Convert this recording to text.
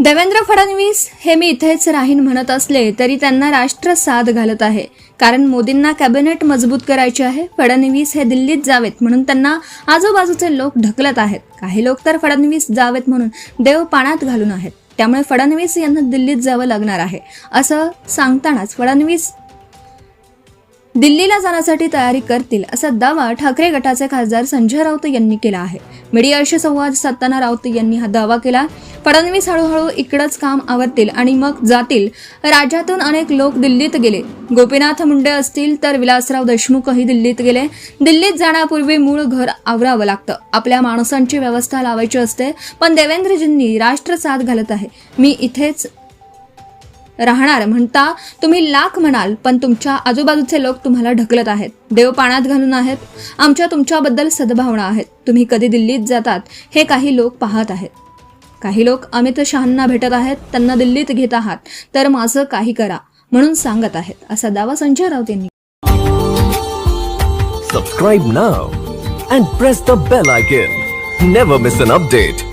देवेंद्र फडणवीस हे मी इथेच राहीन म्हणत असले तरी त्यांना राष्ट्र साथ घालत आहे, कारण मोदींना कॅबिनेट मजबूत करायचे आहे. फडणवीस हे दिल्लीत जावेत म्हणून त्यांना आजूबाजूचे लोक ढकलत आहेत. काही लोक तर फडणवीस जावेत म्हणून देव पाण्यात घालून आहेत. त्यामुळे फडणवीस यांना दिल्लीत जावं लागणार आहे असं सांगतानाच फडणवीस दिल्लीला जाण्यासाठी तयारी करतील असा दावा ठाकरे गटाचे खासदार संजय राऊत यांनी केला आहे. मीडियाशी संवाद साधताना राऊत यांनी हा दावा केला. फडणवीस हळूहळू इकडंच काम आवरतील आणि मग जातील. राज्यातून अनेक लोक दिल्लीत गेले. गोपीनाथ मुंडे असतील तर विलासराव देशमुखही दिल्लीत गेले. दिल्लीत जाण्यापूर्वी मूळ घर आवरावं लागतं. आपल्या माणसांची व्यवस्था लावायची असते. पण देवेंद्रजींनी राष्ट्र साथ घालत आहे. मी इथेच राहणार म्हणता तुम्ही लाख म्हणाल, पण तुमच्या आजूबाजूचे लोक तुम्हाला ढकलत आहेत. देव पाण्यात घालून आहेत. आमच्या तुमच्याबद्दल सद्भावना आहेत. तुम्ही कधी दिल्लीत जातात हे काही लोक पाहत आहेत. काही लोक अमित शहांना भेटत आहेत, त्यांना दिल्लीत घेत आहात, तर माझं काही करा म्हणून सांगत आहेत असा दावा संजय राऊत यांनी. Subscribe now and press the bell icon. Never miss an update.